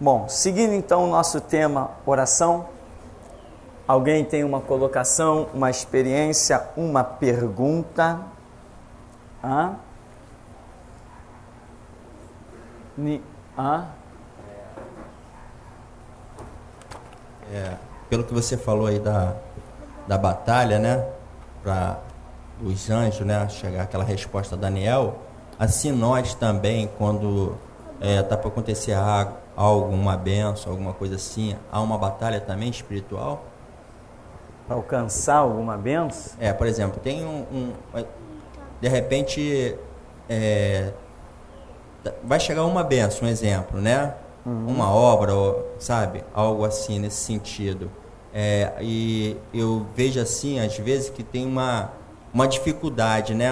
Bom, seguindo então o nosso tema oração, alguém tem uma colocação, uma experiência, uma pergunta? Hã? Pelo que você falou aí da batalha, né? Para os anjos, né? Chegar aquela resposta a Daniel. Assim nós também, quando está para acontecer algo, uma benção, alguma coisa assim, há uma batalha também espiritual? Para alcançar alguma benção? Por exemplo, tem de repente, vai chegar uma benção, um exemplo, né? Uma obra, sabe? Algo assim, nesse sentido. E eu vejo assim, às vezes, que tem uma dificuldade, né?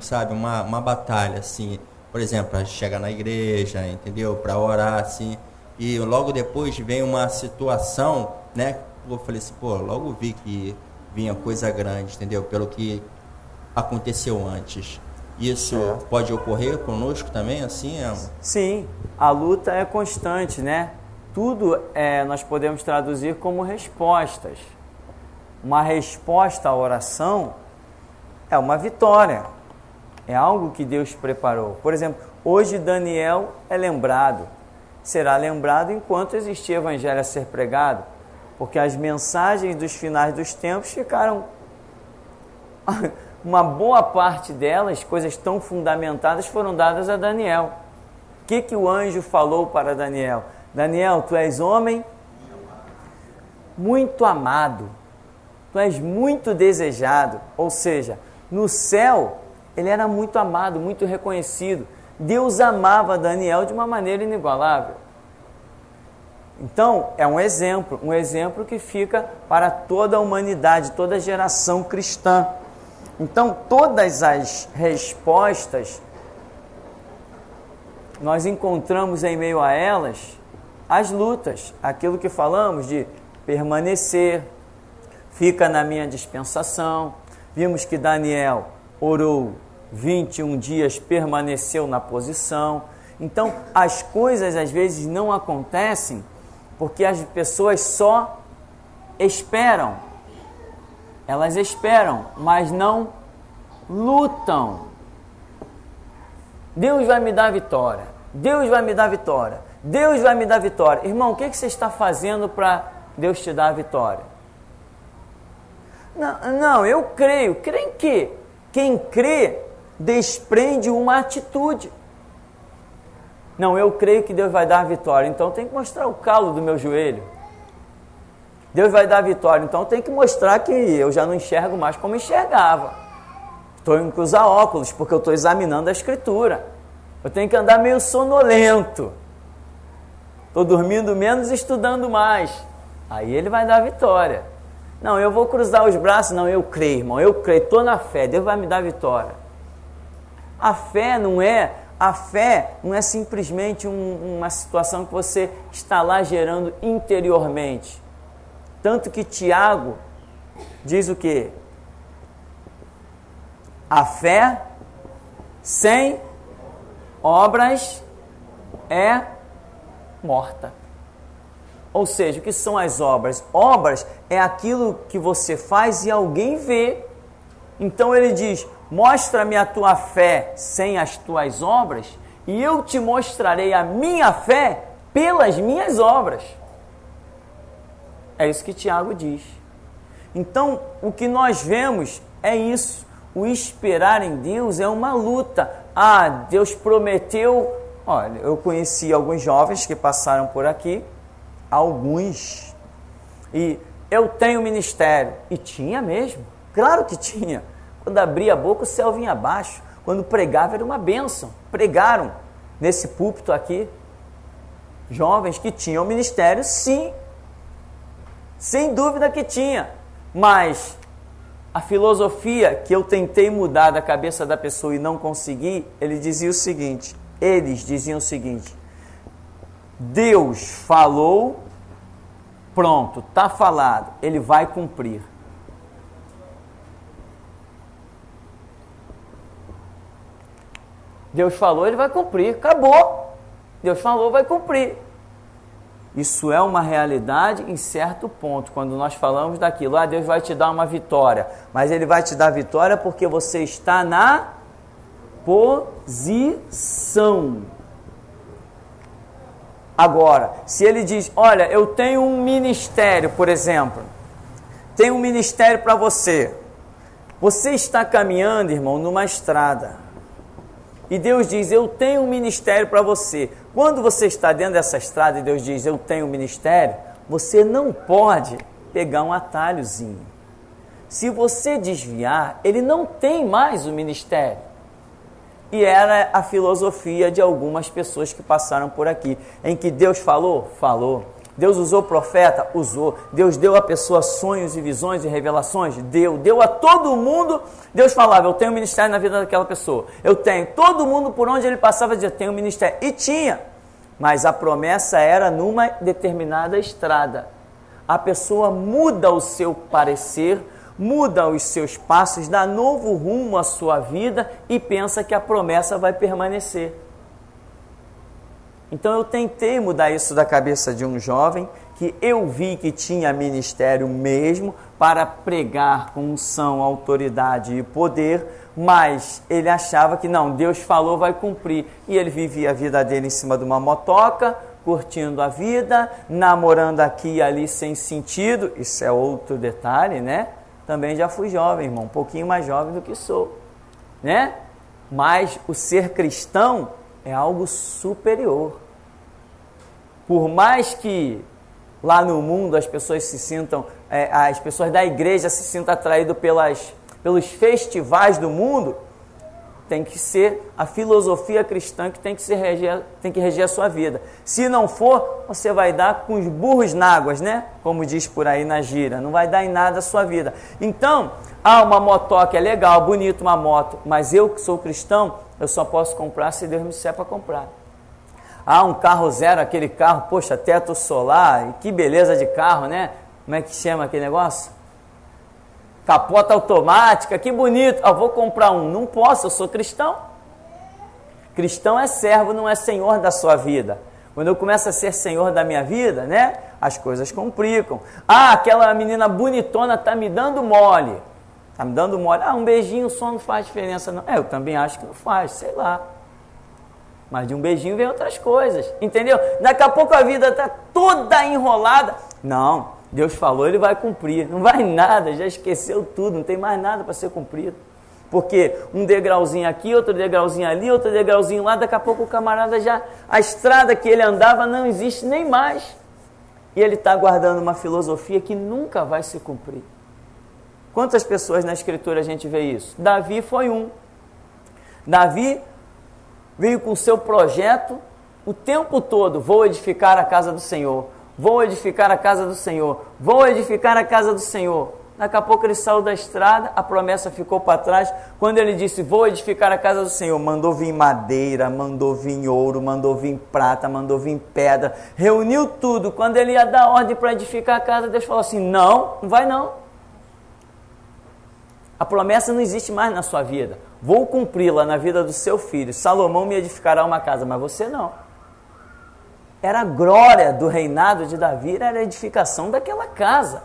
Sabe? Uma batalha, assim. Por exemplo, para chegar na igreja, entendeu? Para orar, assim. E logo depois vem uma situação, né? Eu falei assim, logo vi que vinha coisa grande, entendeu? Pelo que aconteceu antes. Isso pode ocorrer conosco também, assim? Sim, a luta é constante, né? Tudo nós podemos traduzir como respostas. Uma resposta à oração é uma vitória. É algo que Deus preparou. Por exemplo, hoje Daniel é lembrado. Será lembrado enquanto existir evangelho a ser pregado. Porque as mensagens dos finais dos tempos ficaram... Uma boa parte delas, coisas tão fundamentadas, foram dadas a Daniel. O que o anjo falou para Daniel? Daniel, tu és homem muito amado. Tu és muito desejado. Ou seja, no céu, ele era muito amado, muito reconhecido. Deus amava Daniel de uma maneira inigualável. Então, é um exemplo que fica para toda a humanidade, toda a geração cristã. Então, todas as respostas, nós encontramos em meio a elas as lutas, aquilo que falamos de permanecer, fica na minha dispensação. Vimos que Daniel orou 21 dias, permaneceu na posição. Então, as coisas às vezes não acontecem porque as pessoas só esperam. Elas esperam, mas não lutam. Deus vai me dar vitória. Deus vai me dar vitória. Deus vai me dar vitória. Irmão, o que você está fazendo para Deus te dar a vitória? Não, eu creio. Creio em quê? Quem crê desprende uma atitude. Não, eu creio que Deus vai dar a vitória. Então tem que mostrar o calo do meu joelho. Deus vai dar a vitória, então tem que mostrar que eu já não enxergo mais como enxergava. Estou que usar óculos, porque eu estou examinando a Escritura. Eu tenho que andar meio sonolento. Estou dormindo menos e estudando mais. Aí ele vai dar a vitória. Não, eu vou cruzar os braços. Não, eu creio, irmão, eu creio, estou na fé, Deus vai me dar a vitória. A fé não é simplesmente uma situação que você está lá gerando interiormente. Tanto que Tiago diz o quê? A fé sem obras é morta. Ou seja, o que são as obras? Obras é aquilo que você faz e alguém vê. Então ele diz, mostra-me a tua fé sem as tuas obras e eu te mostrarei a minha fé pelas minhas obras. É isso que Tiago diz. Então, o que nós vemos é isso. O esperar em Deus é uma luta. Deus prometeu... Olha, eu conheci alguns jovens que passaram por aqui. Alguns. E eu tenho ministério. E tinha mesmo. Claro que tinha. Quando abria a boca, o céu vinha abaixo. Quando pregava, era uma bênção. Pregaram nesse púlpito aqui. Jovens que tinham ministério, sim. Sem dúvida que tinha, mas a filosofia que eu tentei mudar da cabeça da pessoa e não consegui, eles diziam o seguinte, Deus falou, pronto, está falado, ele vai cumprir. Deus falou, ele vai cumprir, acabou. Deus falou, vai cumprir. Isso é uma realidade em certo ponto, quando nós falamos daquilo, Deus vai te dar uma vitória, mas Ele vai te dar vitória porque você está na posição. Agora, se Ele diz, olha, eu tenho um ministério, por exemplo, tenho um ministério para você, você está caminhando, irmão, numa estrada, e Deus diz, eu tenho um ministério para você. Quando você está dentro dessa estrada e Deus diz, eu tenho um ministério, você não pode pegar um atalhozinho. Se você desviar, ele não tem mais o ministério. E era a filosofia de algumas pessoas que passaram por aqui, em que Deus falou? Falou. Deus usou profeta? Usou. Deus deu a pessoa sonhos e visões e revelações? Deu a todo mundo. Deus falava, eu tenho um ministério na vida daquela pessoa. Eu tenho. Todo mundo por onde ele passava dizia, tenho um ministério. E tinha. Mas a promessa era numa determinada estrada. A pessoa muda o seu parecer, muda os seus passos, dá novo rumo à sua vida e pensa que a promessa vai permanecer. Então eu tentei mudar isso da cabeça de um jovem que eu vi que tinha ministério mesmo para pregar com unção, autoridade e poder, mas ele achava que não, Deus falou, vai cumprir. E ele vivia a vida dele em cima de uma motoca, curtindo a vida, namorando aqui e ali sem sentido. Isso é outro detalhe, né? Também já fui jovem, irmão, um pouquinho mais jovem do que sou, né? Mas o ser cristão é algo superior. Por mais que lá no mundo as pessoas se sintam, as pessoas da igreja se sintam atraídas pelos festivais do mundo, tem que ser a filosofia cristã que tem que reger a sua vida. Se não for, você vai dar com os burros na águas, né? Como diz por aí na gíria, não vai dar em nada a sua vida. Então, uma motoca é legal, bonito uma moto, mas eu que sou cristão, eu só posso comprar se Deus me disser para comprar. Um carro zero, aquele carro, poxa, teto solar, que beleza de carro, né? Como é que chama aquele negócio? Capota automática, que bonito. Vou comprar um. Não posso, eu sou cristão. Cristão é servo, não é senhor da sua vida. Quando eu começo a ser senhor da minha vida, né? As coisas complicam. Aquela menina bonitona tá me dando mole. Tá me dando mole. Um beijinho só não faz diferença, não. Eu também acho que não faz, sei lá. Mas de um beijinho vem outras coisas, entendeu? Daqui a pouco a vida está toda enrolada. Não, Deus falou, Ele vai cumprir. Não vai nada, já esqueceu tudo, não tem mais nada para ser cumprido. Porque um degrauzinho aqui, outro degrauzinho ali, outro degrauzinho lá, daqui a pouco o camarada a estrada que ele andava não existe nem mais. E ele está guardando uma filosofia que nunca vai se cumprir. Quantas pessoas na Escritura a gente vê isso? Davi foi um. Davi veio com o seu projeto o tempo todo, vou edificar a casa do Senhor, vou edificar a casa do Senhor, vou edificar a casa do Senhor. Daqui a pouco ele saiu da estrada, a promessa ficou para trás. Quando ele disse, vou edificar a casa do Senhor, mandou vir madeira, mandou vir ouro, mandou vir prata, mandou vir pedra, reuniu tudo. Quando ele ia dar ordem para edificar a casa, Deus falou assim, não vai não. A promessa não existe mais na sua vida. Vou cumpri-la na vida do seu filho. Salomão me edificará uma casa, mas você não. Era a glória do reinado de Davi, era a edificação daquela casa.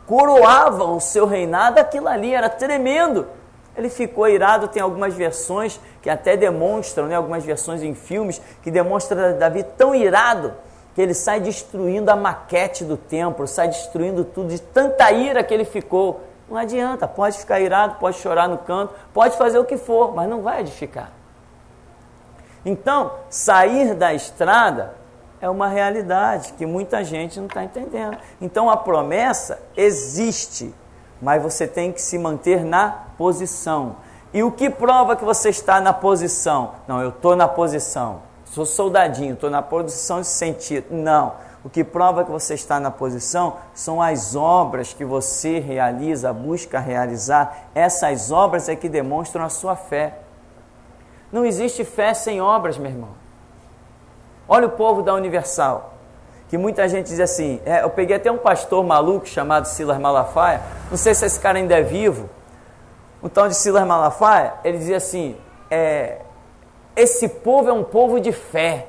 Coroava o seu reinado aquilo ali, era tremendo. Ele ficou irado, tem algumas versões que até demonstram, né, algumas versões em filmes, que demonstram Davi tão irado, que ele sai destruindo a maquete do templo, sai destruindo tudo, de tanta ira que ele ficou. Não adianta, pode ficar irado, pode chorar no canto, pode fazer o que for, mas não vai edificar. Então, sair da estrada é uma realidade que muita gente não está entendendo. Então, a promessa existe, mas você tem que se manter na posição. E o que prova que você está na posição? Não, eu estou na posição, sou soldadinho, estou na posição de sentido. Não. O que prova que você está na posição são as obras que você realiza, busca realizar. Essas obras é que demonstram a sua fé. Não existe fé sem obras, meu irmão. Olha o povo da Universal, que muita gente diz assim, eu peguei até um pastor maluco chamado Silas Malafaia, não sei se esse cara ainda é vivo, o tal de Silas Malafaia, ele dizia assim, esse povo é um povo de fé.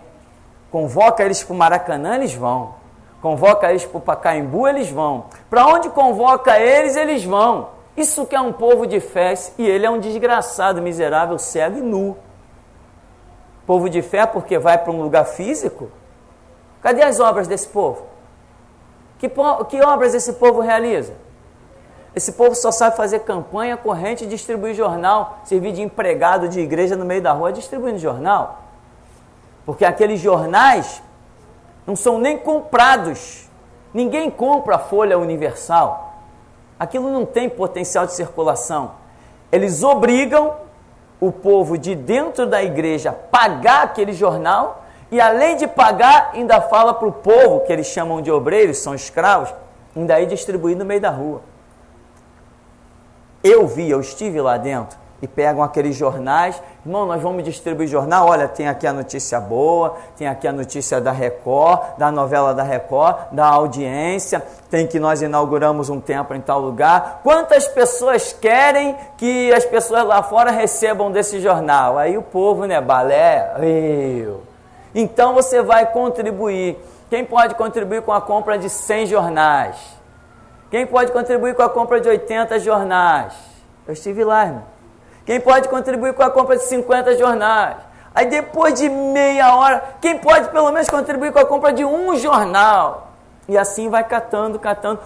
Convoca eles para o Maracanã, eles vão. Convoca eles para o Pacaembu, eles vão. Para onde convoca eles, eles vão. Isso que é um povo de fé, e ele é um desgraçado, miserável, cego e nu. Povo de fé porque vai para um lugar físico? Cadê as obras desse povo? Que obras esse povo realiza? Esse povo só sabe fazer campanha, corrente e distribuir jornal, servir de empregado de igreja no meio da rua distribuindo jornal. Porque aqueles jornais não são nem comprados. Ninguém compra a Folha Universal. Aquilo não tem potencial de circulação. Eles obrigam o povo de dentro da igreja a pagar aquele jornal e, além de pagar, ainda fala para o povo, que eles chamam de obreiros, são escravos, ainda ir distribuir no meio da rua. Eu estive lá dentro e pegam aqueles jornais, irmão, nós vamos distribuir jornal, olha, tem aqui a notícia boa, tem aqui a notícia da Record, da novela da Record, da audiência, tem que nós inauguramos um templo em tal lugar. Quantas pessoas querem que as pessoas lá fora recebam desse jornal? Aí o povo, né, balé, então você vai contribuir. Quem pode contribuir com a compra de 100 jornais? Quem pode contribuir com a compra de 80 jornais? Eu estive lá, irmão. Quem pode contribuir com a compra de 50 jornais? Aí depois de meia hora, quem pode pelo menos contribuir com a compra de um jornal? E assim vai catando.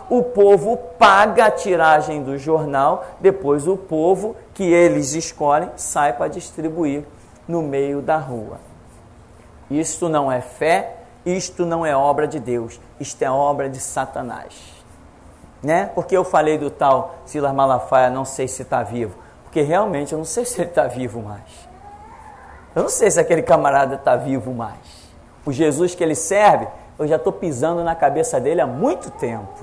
O povo paga a tiragem do jornal, depois o povo que eles escolhem sai para distribuir no meio da rua. Isto não é fé, isto não é obra de Deus, isto é obra de Satanás. Né? Porque eu falei do tal Silas Malafaia, não sei se está vivo. Porque realmente eu não sei se ele está vivo mais. Eu não sei se aquele camarada está vivo mais. O Jesus que ele serve, eu já estou pisando na cabeça dele há muito tempo.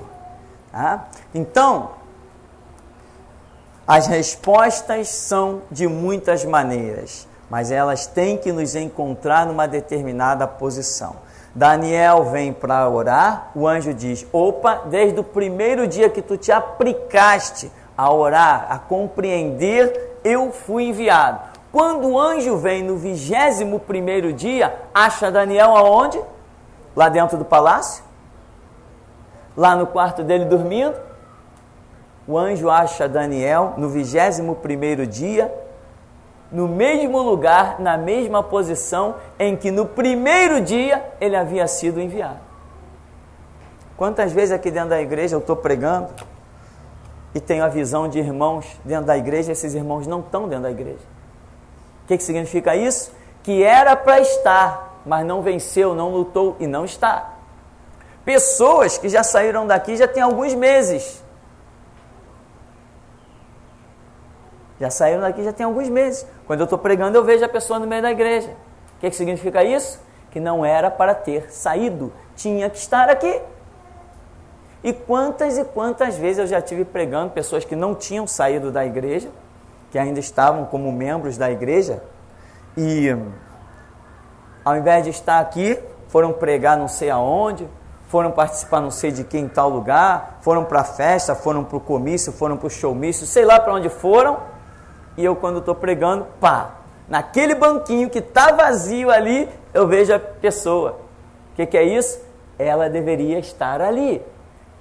Tá? Então, as respostas são de muitas maneiras, mas elas têm que nos encontrar numa determinada posição. Daniel vem para orar, o anjo diz, opa, desde o primeiro dia que tu te aplicaste a orar, a compreender, eu fui enviado. Quando o anjo vem no 21º dia, acha Daniel aonde? Lá dentro do palácio? Lá no quarto dele dormindo? O anjo acha Daniel no 21º dia, no mesmo lugar, na mesma posição em que no primeiro dia ele havia sido enviado. Quantas vezes aqui dentro da igreja eu estou pregando e tenho a visão de irmãos dentro da igreja, esses irmãos não estão dentro da igreja. O que significa isso? Que era para estar, mas não venceu, não lutou e não está. Pessoas que já saíram daqui já tem alguns meses. Já saíram daqui já tem alguns meses. Quando eu estou pregando, eu vejo a pessoa no meio da igreja. O que significa isso? Que não era para ter saído, tinha que estar aqui. E quantas vezes eu já estive pregando pessoas que não tinham saído da igreja, que ainda estavam como membros da igreja, e ao invés de estar aqui, foram pregar não sei aonde, foram participar não sei de quem em tal lugar, foram para a festa, foram para o comício, foram para o showmício, sei lá para onde foram, e eu quando estou pregando, naquele banquinho que está vazio ali, eu vejo a pessoa. O que é isso? Ela deveria estar ali.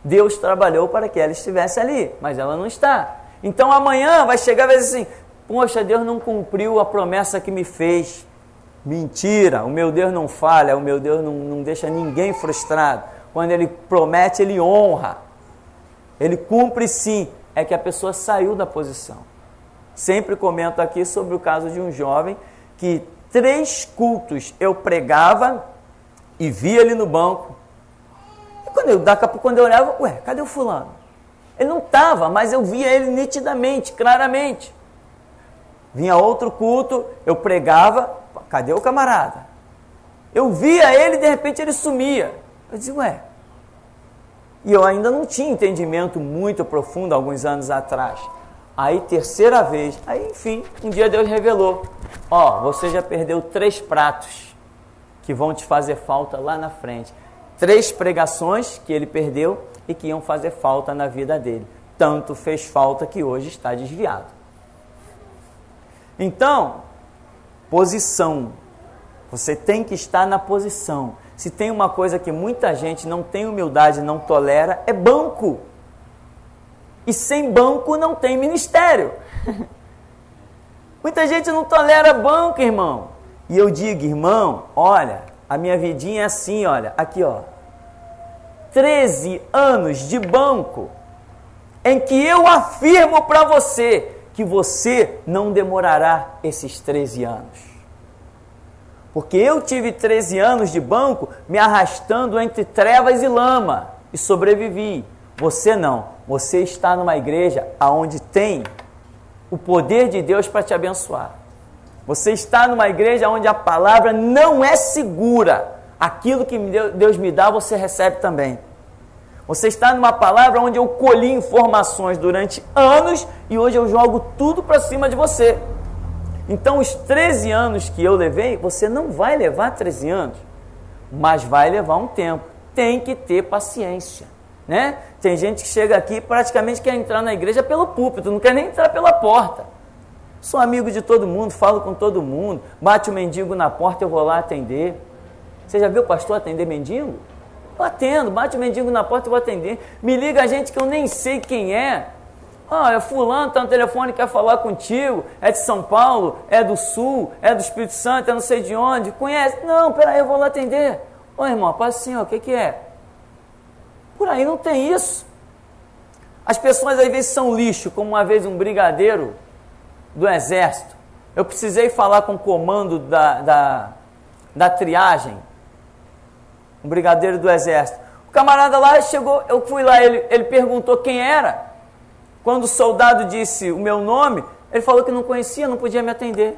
Deus trabalhou para que ela estivesse ali, mas ela não está. Então amanhã vai chegar e vai dizer assim, poxa, Deus não cumpriu a promessa que me fez. Mentira, o meu Deus não falha, o meu Deus não deixa ninguém frustrado. Quando Ele promete, Ele honra. Ele cumpre sim, é que a pessoa saiu da posição. Sempre comento aqui sobre o caso de um jovem que 3 cultos eu pregava e via ele no banco. Daqui a pouco, quando eu olhava, cadê o fulano? Ele não estava, mas eu via ele nitidamente, claramente. Vinha outro culto, eu pregava, cadê o camarada? Eu via ele e de repente ele sumia. Eu dizia, E eu ainda não tinha entendimento muito profundo alguns anos atrás. Aí, terceira vez, enfim, um dia Deus revelou. Você já perdeu 3 pratos que vão te fazer falta lá na frente. 3 pregações que ele perdeu e que iam fazer falta na vida dele. Tanto fez falta que hoje está desviado. Então, posição. Você tem que estar na posição. Se tem uma coisa que muita gente não tem humildade, não tolera, é banco. E sem banco não tem ministério. Muita gente não tolera banco, irmão. E eu digo, irmão, olha, a minha vidinha é assim, olha, aqui, ó. 13 anos de banco, em que eu afirmo para você que você não demorará esses 13 anos. Porque eu tive 13 anos de banco me arrastando entre trevas e lama e sobrevivi. Você não. Você está numa igreja onde tem o poder de Deus para te abençoar. Você está numa igreja onde a palavra não é segura. Aquilo que Deus me dá, você recebe também. Você está numa palavra onde eu colhi informações durante anos e hoje eu jogo tudo para cima de você. Então, os 13 anos que eu levei, você não vai levar 13 anos, mas vai levar um tempo. Tem que ter paciência, né? Tem gente que chega aqui e praticamente quer entrar na igreja pelo púlpito, não quer nem entrar pela porta. Sou amigo de todo mundo, falo com todo mundo, bate o mendigo na porta, eu vou lá atender. Você já viu o pastor atender mendigo? Eu atendo, bate o mendigo na porta, eu vou atender. Me liga a gente que eu nem sei quem é. É fulano, está no telefone, quer falar contigo, é de São Paulo, é do Sul, é do Espírito Santo, é não sei de onde, conhece? Não, peraí, eu vou lá atender. Ô irmão, passa assim, o que é? Por aí não tem isso. As pessoas às vezes são lixo, como uma vez um brigadeiro do exército. Eu precisei falar com o comando da triagem, um brigadeiro do exército. O camarada lá chegou, eu fui lá, ele perguntou quem era. Quando o soldado disse o meu nome, ele falou que não conhecia, não podia me atender.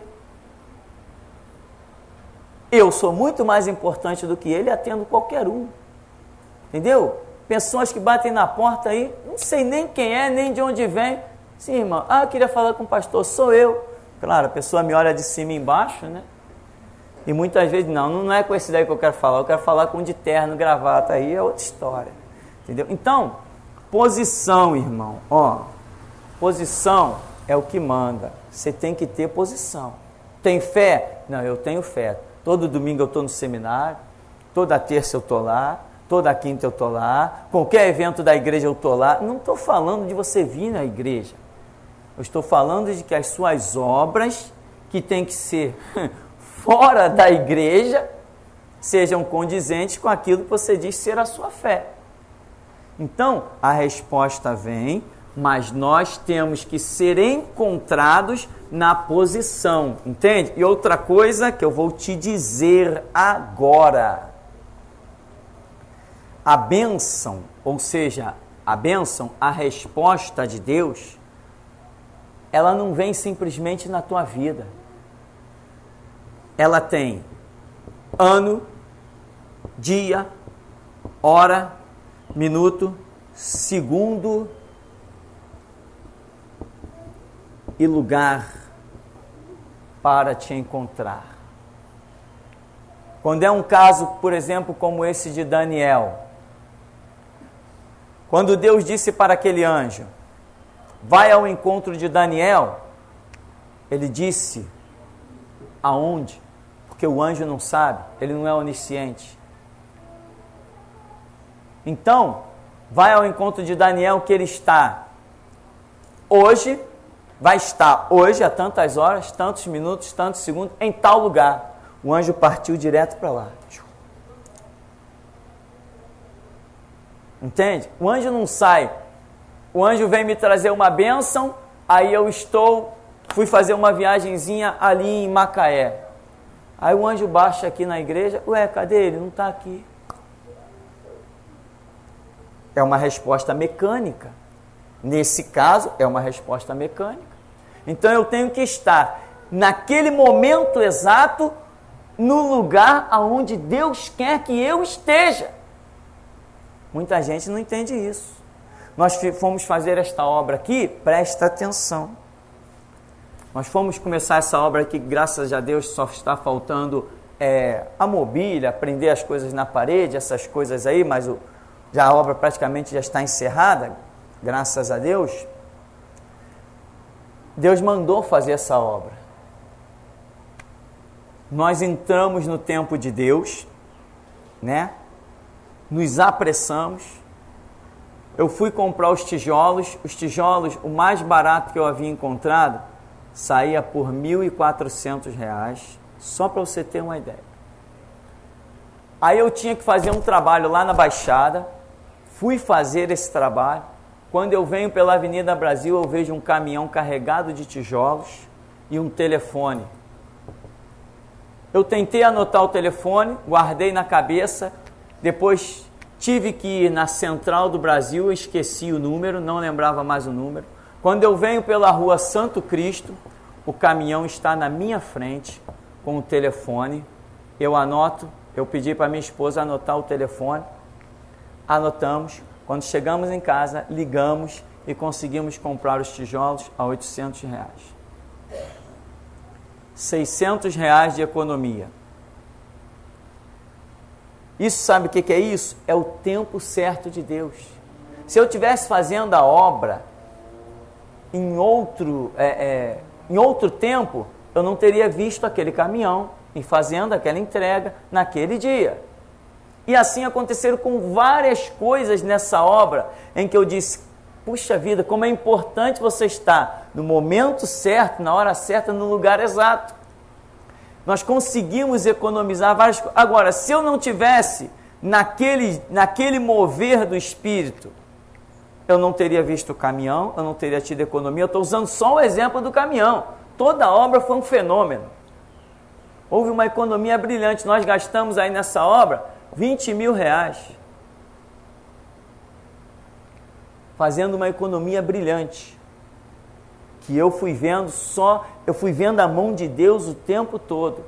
Eu sou muito mais importante do que ele, atendo qualquer um. Entendeu? Pessoas que batem na porta aí, não sei nem quem é, nem de onde vem. Sim, irmão, eu queria falar com o pastor, sou eu. Claro, a pessoa me olha de cima e embaixo, né? E muitas vezes, não é com esse daí que eu quero falar com um de terno, gravata, aí é outra história. Entendeu? Então, posição, irmão, posição é o que manda. Você tem que ter posição. Tem fé? Não, eu tenho fé. Todo domingo eu estou no seminário, toda terça eu estou lá, toda quinta eu estou lá, qualquer evento da igreja eu estou lá. Não estou falando de você vir na igreja. Eu estou falando de que as suas obras, que tem que ser fora da igreja, sejam condizentes com aquilo que você diz ser a sua fé. Então, a resposta vem, mas nós temos que ser encontrados na posição, entende? E outra coisa que eu vou te dizer agora. A bênção, ou seja, a resposta de Deus, ela não vem simplesmente na tua vida. Ela tem ano, dia, hora, minuto, segundo e lugar para te encontrar. Quando é um caso, por exemplo, como esse de Daniel, quando Deus disse para aquele anjo, vai ao encontro de Daniel, ele disse aonde? Porque o anjo não sabe, ele não é onisciente. Então, vai ao encontro de Daniel que ele está hoje, vai estar hoje a tantas horas, tantos minutos, tantos segundos, em tal lugar. O anjo partiu direto para lá. Entende? O anjo não sai. O anjo vem me trazer uma bênção, aí eu fui fazer uma viagenzinha ali em Macaé. Aí o anjo baixa aqui na igreja, cadê ele? Não está aqui. É uma resposta mecânica. Nesse caso, é uma resposta mecânica. Então eu tenho que estar naquele momento exato, no lugar aonde Deus quer que eu esteja. Muita gente não entende isso. Nós fomos fazer esta obra aqui, presta atenção. Nós fomos começar essa obra aqui, graças a Deus, só está faltando a mobília, prender as coisas na parede, essas coisas aí, mas já a obra praticamente já está encerrada, graças a Deus. Deus mandou fazer essa obra. nós entramos no tempo de Deus, né? Nos apressamos. Eu fui comprar os tijolos, o mais barato que eu havia encontrado, saía por R$ 1.400, só para você ter uma ideia. Aí eu tinha que fazer um trabalho lá na Baixada, fui fazer esse trabalho. Quando eu venho pela Avenida Brasil, eu vejo um caminhão carregado de tijolos e um telefone. Eu tentei anotar o telefone, guardei na cabeça, depois tive que ir na Central do Brasil, eu esqueci o número, não lembrava mais o número. Quando eu venho pela rua Santo Cristo, o caminhão está na minha frente com o telefone. Eu anoto, eu pedi para minha esposa anotar o telefone, anotamos. Quando chegamos em casa, ligamos e conseguimos comprar os tijolos a R$ 800. R$ 600 de economia. Isso, sabe o que é isso? É o tempo certo de Deus. Se eu estivesse fazendo a obra em outro tempo, eu não teria visto aquele caminhão e fazendo aquela entrega naquele dia. E assim aconteceram com várias coisas nessa obra, em que eu disse, puxa vida, como é importante você estar no momento certo, na hora certa, no lugar exato. Nós conseguimos economizar várias coisas. Agora, se eu não tivesse naquele mover do Espírito, eu não teria visto o caminhão, eu não teria tido economia. Eu estou usando só o exemplo do caminhão. Toda a obra foi um fenômeno. Houve uma economia brilhante. Nós gastamos aí nessa obra R$20 mil. Fazendo uma economia brilhante. Que eu fui vendo a mão de Deus o tempo todo.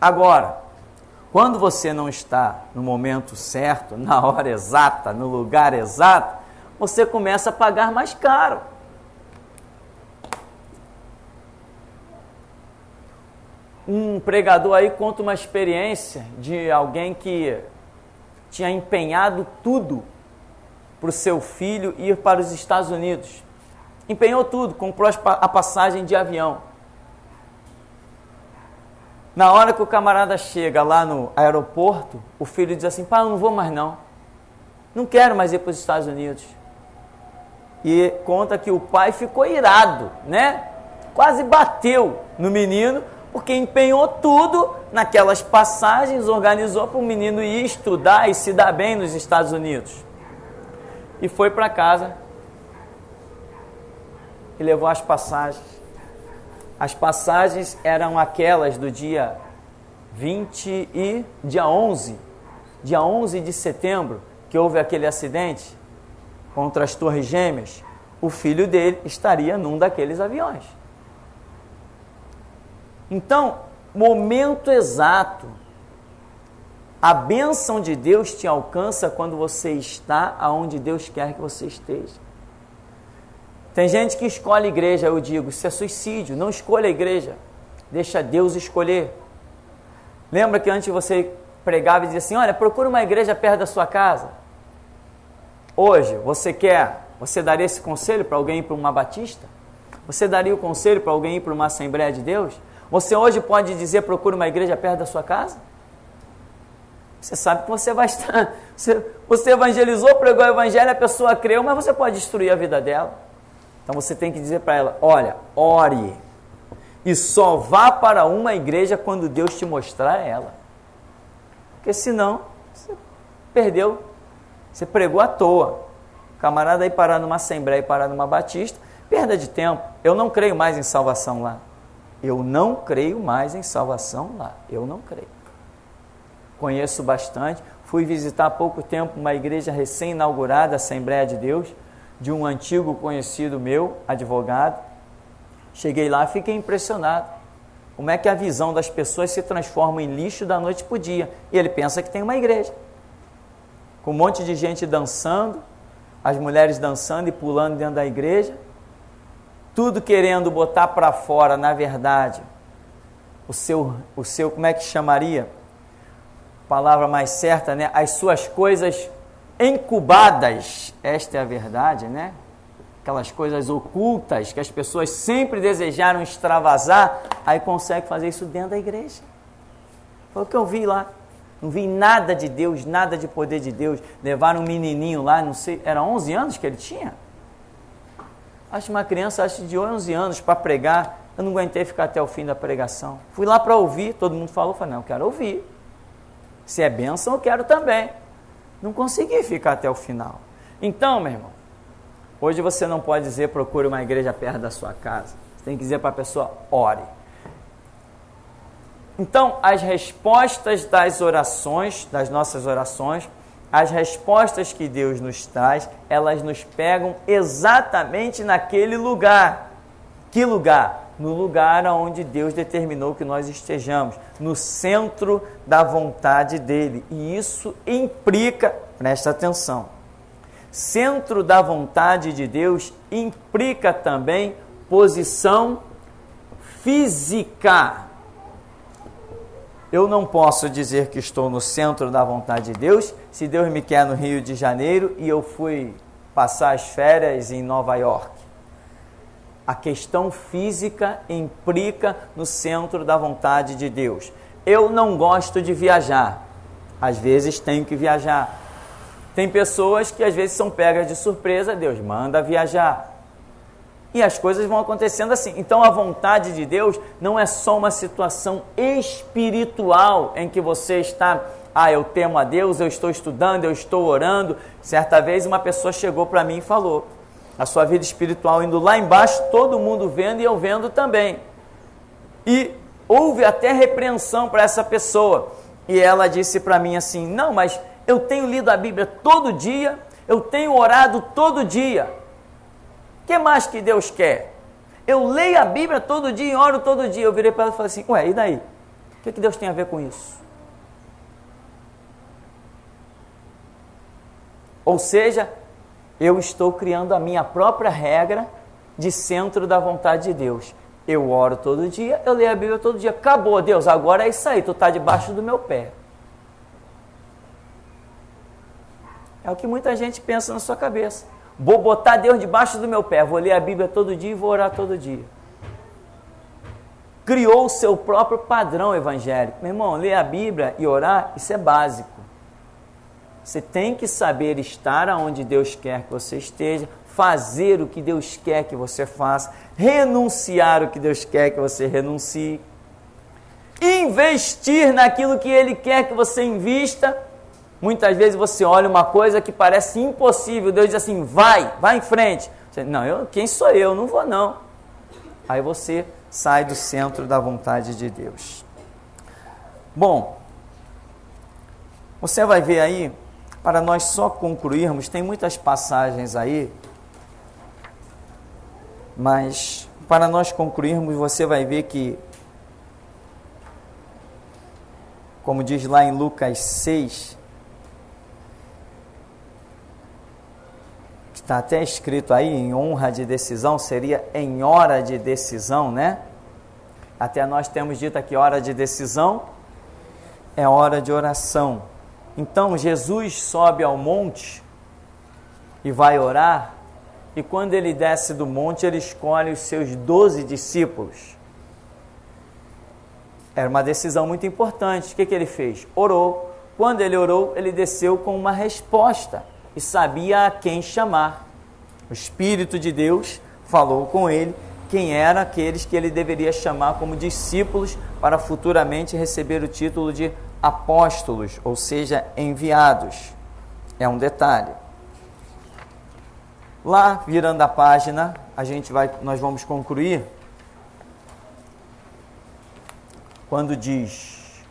Agora, quando você não está no momento certo, na hora exata, no lugar exato, você começa a pagar mais caro. Um pregador aí conta uma experiência de alguém que tinha empenhado tudo para o seu filho ir para os Estados Unidos. Empenhou tudo, comprou a passagem de avião. Na hora que o camarada chega lá no aeroporto, o filho diz assim, pai, eu não vou mais não. Não quero mais ir para os Estados Unidos. E conta que o pai ficou irado, né? Quase bateu no menino, porque empenhou tudo naquelas passagens, organizou para o menino ir estudar e se dar bem nos Estados Unidos. E foi para casa e levou as passagens. As passagens eram aquelas do dia 20 e dia 11 de setembro, que houve aquele acidente contra as Torres Gêmeas. O filho dele estaria num daqueles aviões. Então, momento exato. A bênção de Deus te alcança quando você está aonde Deus quer que você esteja. Tem gente que escolhe igreja, eu digo, isso é suicídio, não escolha a igreja, deixa Deus escolher. Lembra que antes você pregava e dizia assim, olha, procura uma igreja perto da sua casa. Hoje, você daria esse conselho para alguém ir para uma batista? Você daria o conselho para alguém ir para uma Assembleia de Deus? Você hoje pode dizer, procura uma igreja perto da sua casa? Você sabe que você vai estar... Você evangelizou, pregou o evangelho, a pessoa creu, mas você pode destruir a vida dela. Então você tem que dizer para ela, olha, ore. E só vá para uma igreja quando Deus te mostrar ela. Porque senão, você perdeu. Você pregou à toa. O camarada aí parar numa Assembleia e parar numa Batista, perda de tempo. Eu não creio mais em salvação lá. Eu não creio mais em salvação lá. Eu não creio. Conheço bastante. Fui visitar há pouco tempo uma igreja recém-inaugurada, Assembleia de Deus, de um antigo conhecido meu, advogado. Cheguei lá e fiquei impressionado. Como é que a visão das pessoas se transforma em lixo da noite para o dia. E ele pensa que tem uma igreja. Com um monte de gente dançando, as mulheres dançando e pulando dentro da igreja. Tudo querendo botar para fora, na verdade, o seu, como é que chamaria? Palavra mais certa, né? As suas coisas incubadas, esta é a verdade, né? Aquelas coisas ocultas que as pessoas sempre desejaram extravasar, aí consegue fazer isso dentro da igreja. Foi o que eu vi lá. Não vi nada de Deus, nada de poder de Deus. Levaram um menininho lá, não sei, era 11 anos que ele tinha? Acho uma criança, acho de 11 anos, para pregar. Eu não aguentei ficar até o fim da pregação. Fui lá para ouvir, todo mundo falou, falei, não, eu quero ouvir. Se é bênção, eu quero também. Não consegui ficar até o final. Então, meu irmão, hoje você não pode dizer, procure uma igreja perto da sua casa. Você tem que dizer para a pessoa, ore. Então, as respostas das orações, das nossas orações, as respostas que Deus nos traz, elas nos pegam exatamente naquele lugar. Que lugar? No lugar onde Deus determinou que nós estejamos, no centro da vontade dEle. E isso implica, presta atenção, centro da vontade de Deus implica também posição física. Eu não posso dizer que estou no centro da vontade de Deus se Deus me quer no Rio de Janeiro e eu fui passar as férias em Nova York. A questão física implica no centro da vontade de Deus. Eu não gosto de viajar. Às vezes tenho que viajar. Tem pessoas que às vezes são pegas de surpresa. Deus manda viajar. E as coisas vão acontecendo assim. Então a vontade de Deus não é só uma situação espiritual em que você está, eu temo a Deus, eu estou estudando, eu estou orando. Certa vez uma pessoa chegou para mim e falou, a sua vida espiritual indo lá embaixo, todo mundo vendo e eu vendo também. E houve até repreensão para essa pessoa. E ela disse para mim assim, não, mas eu tenho lido a Bíblia todo dia, eu tenho orado todo dia. O que mais que Deus quer? Eu leio a Bíblia todo dia e oro todo dia. Eu virei para ela e falei assim, e daí? O que Deus tem a ver com isso? Ou seja, eu estou criando a minha própria regra de centro da vontade de Deus. Eu oro todo dia, eu leio a Bíblia todo dia. Acabou, Deus, agora é isso aí, tu está debaixo do meu pé. É o que muita gente pensa na sua cabeça. Vou botar Deus debaixo do meu pé, vou ler a Bíblia todo dia e vou orar todo dia. Criou o seu próprio padrão evangélico. Meu irmão, ler a Bíblia e orar, isso é básico. Você tem que saber estar aonde Deus quer que você esteja, fazer o que Deus quer que você faça, renunciar o que Deus quer que você renuncie, investir naquilo que Ele quer que você invista. Muitas vezes você olha uma coisa que parece impossível, Deus diz assim, vai em frente. Você, não, quem sou eu? Não vou não. Aí você sai do centro da vontade de Deus. Bom, você vai ver aí, para nós só concluirmos, tem muitas passagens aí, mas para nós concluirmos, você vai ver que, como diz lá em Lucas 6, está até escrito aí, em honra de decisão, seria em hora de decisão, né? Até nós temos dito aqui, hora de decisão é hora de oração. Então, Jesus sobe ao monte e vai orar, e quando ele desce do monte, ele escolhe os seus 12 discípulos. Era uma decisão muito importante. O que ele fez? Orou. Quando ele orou, ele desceu com uma resposta e sabia a quem chamar. O Espírito de Deus falou com ele quem eram aqueles que ele deveria chamar como discípulos para futuramente receber o título de apóstolos, ou seja, enviados. É um detalhe. Lá, virando a página, nós vamos concluir quando diz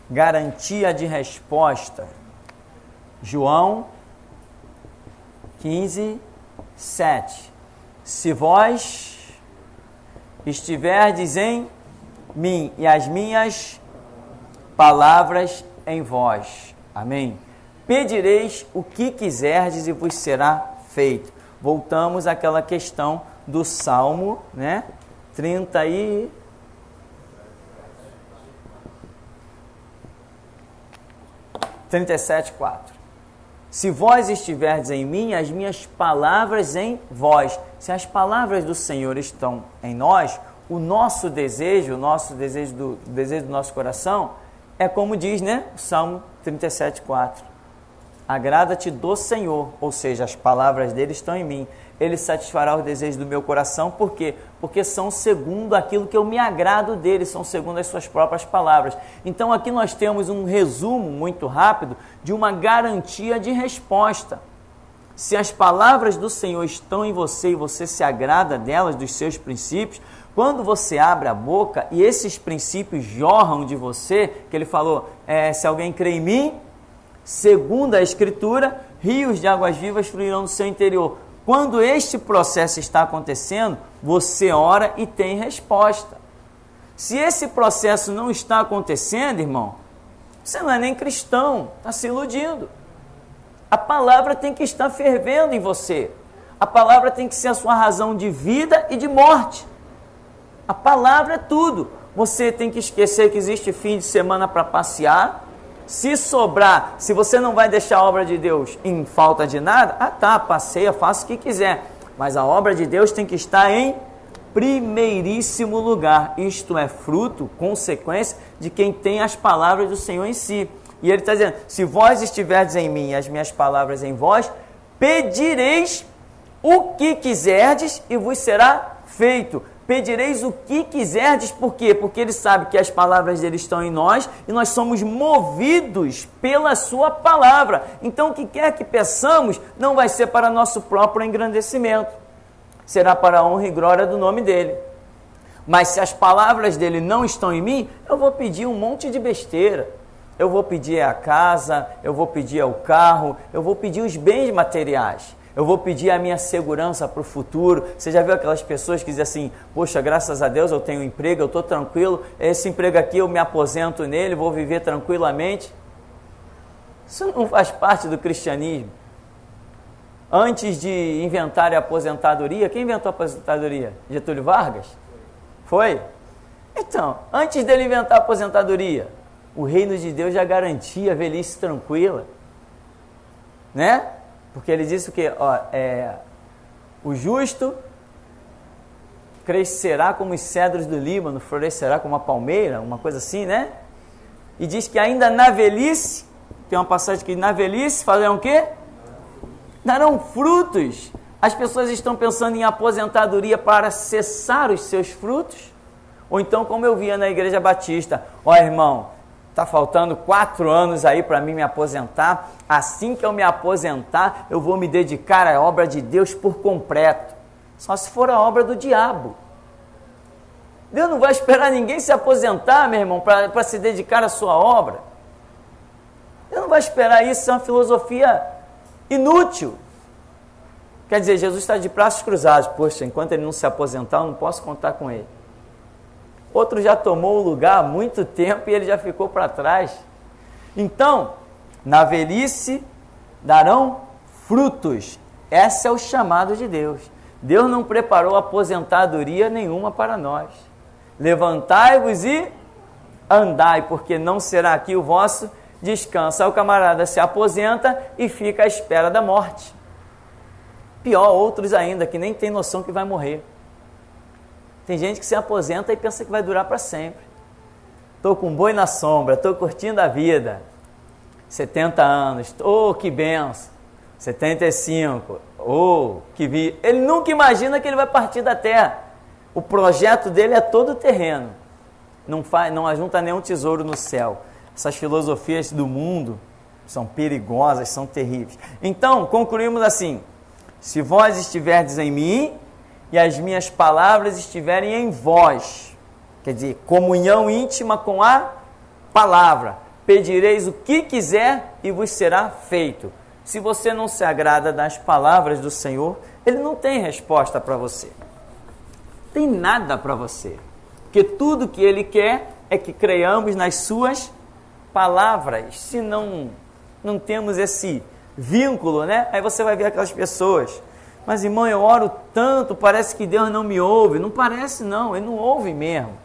garantia de resposta. João 15, 7. Se vós estiverdes em mim e as minhas palavras em vós. Amém? Pedireis o que quiserdes e vos será feito. Voltamos àquela questão do Salmo, né? 37:4. Se vós estiverdes em mim, as minhas palavras em vós. Se as palavras do Senhor estão em nós, o desejo do nosso coração é como diz, né, o Salmo 37:4. Agrada-te do Senhor, ou seja, as palavras dele estão em mim. Ele satisfará os desejos do meu coração, por quê? Porque são segundo aquilo que eu me agrado dele, são segundo as suas próprias palavras. Então aqui nós temos um resumo muito rápido de uma garantia de resposta. Se as palavras do Senhor estão em você e você se agrada delas, dos seus princípios, quando você abre a boca e esses princípios jorram de você, que ele falou, se alguém crê em mim, segundo a Escritura, rios de águas vivas fluirão do seu interior. Quando este processo está acontecendo, você ora e tem resposta. Se esse processo não está acontecendo, irmão, você não é nem cristão, está se iludindo. A palavra tem que estar fervendo em você. A palavra tem que ser a sua razão de vida e de morte. A palavra é tudo. Você tem que esquecer que existe fim de semana para passear. Se sobrar, se você não vai deixar a obra de Deus em falta de nada, passeia, faça o que quiser. Mas a obra de Deus tem que estar em primeiríssimo lugar. Isto é fruto, consequência de quem tem as palavras do Senhor em si. E ele está dizendo, se vós estiverdes em mim e as minhas palavras em vós, pedireis o que quiserdes e vos será feito. Pedireis o que quiserdes, por quê? Porque ele sabe que as palavras dele estão em nós e nós somos movidos pela sua palavra. Então, o que quer que peçamos não vai ser para nosso próprio engrandecimento, será para a honra e glória do nome dele. Mas se as palavras dele não estão em mim, eu vou pedir um monte de besteira. Eu vou pedir a casa, eu vou pedir o carro, eu vou pedir os bens materiais. Eu vou pedir a minha segurança para o futuro. Você já viu aquelas pessoas que dizem assim, poxa, graças a Deus eu tenho um emprego, eu estou tranquilo, esse emprego aqui eu me aposento nele, vou viver tranquilamente. Isso não faz parte do cristianismo. Antes de inventar a aposentadoria, quem inventou a aposentadoria? Getúlio Vargas? Foi? Então, antes dele inventar a aposentadoria, o reino de Deus já garantia a velhice tranquila, né? Porque ele disse o quê? O justo crescerá como os cedros do Líbano, florescerá como a palmeira, uma coisa assim, né? E diz que ainda na velhice, tem uma passagem que na velhice farão o quê? Darão frutos. As pessoas estão pensando em aposentadoria para cessar os seus frutos? Ou então, como eu via na Igreja Batista, irmão, está faltando 4 anos aí para mim me aposentar. Assim que eu me aposentar, eu vou me dedicar à obra de Deus por completo. Só se for a obra do diabo. Deus não vai esperar ninguém se aposentar, meu irmão, para se dedicar à sua obra. Deus não vai esperar isso, é uma filosofia inútil. Quer dizer, Jesus está de braços cruzados. Poxa, enquanto ele não se aposentar, eu não posso contar com ele. Outro já tomou o lugar há muito tempo e ele já ficou para trás. Então, na velhice darão frutos. Esse é o chamado de Deus. Deus não preparou aposentadoria nenhuma para nós. Levantai-vos e andai, porque não será aqui o vosso descanso. Aí o camarada se aposenta e fica à espera da morte. Pior, outros ainda, que nem tem noção que vai morrer. Tem gente que se aposenta e pensa que vai durar para sempre. Estou com um boi na sombra, estou curtindo a vida. 70 anos, que benção. 75, que vi. Ele nunca imagina que ele vai partir da terra. O projeto dele é todo terreno. Não ajunta nenhum tesouro no céu. Essas filosofias do mundo são perigosas, são terríveis. Então, concluímos assim. Se vós estiverdes em mim e as minhas palavras estiverem em vós, quer dizer, comunhão íntima com a palavra, pedireis o que quiser e vos será feito. Se você não se agrada das palavras do Senhor, Ele não tem resposta para você. Tem nada para você. Porque tudo que Ele quer é que creiamos nas suas palavras. Se não temos esse vínculo, né? Aí você vai ver aquelas pessoas. Mas, irmão, eu oro tanto, parece que Deus não me ouve. Não parece, não. Ele não ouve mesmo.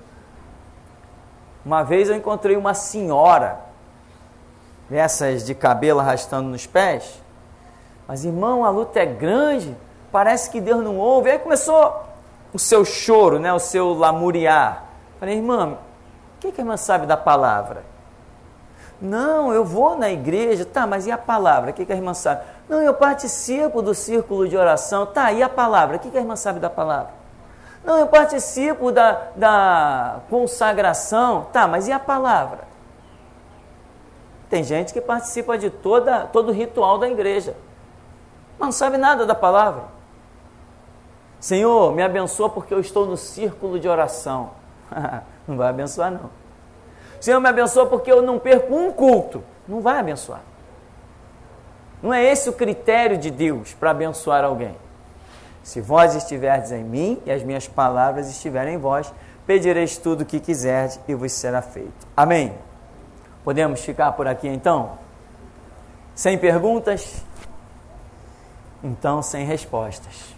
Uma vez eu encontrei uma senhora, essas de cabelo arrastando nos pés. Mas, irmão, a luta é grande. Parece que Deus não ouve. Aí começou o seu choro, né? O seu lamuriar. Falei, irmã, o que a irmã sabe da palavra? Não, eu vou na igreja. Tá, mas e a palavra? O que a irmã sabe? Não, eu participo do círculo de oração. Tá, e a palavra? O que a irmã sabe da palavra? Não, eu participo da consagração. Tá, mas e a palavra? Tem gente que participa de todo o ritual da igreja, mas não sabe nada da palavra. Senhor, me abençoa porque eu estou no círculo de oração. Não vai abençoar, não. Senhor, me abençoa porque eu não perco um culto. Não vai abençoar. Não é esse o critério de Deus para abençoar alguém. Se vós estiverdes em mim e as minhas palavras estiverem em vós, pedireis tudo o que quiserdes e vos será feito. Amém? Podemos ficar por aqui então? Sem perguntas? Então, sem respostas.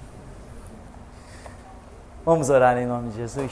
Vamos orar em nome de Jesus?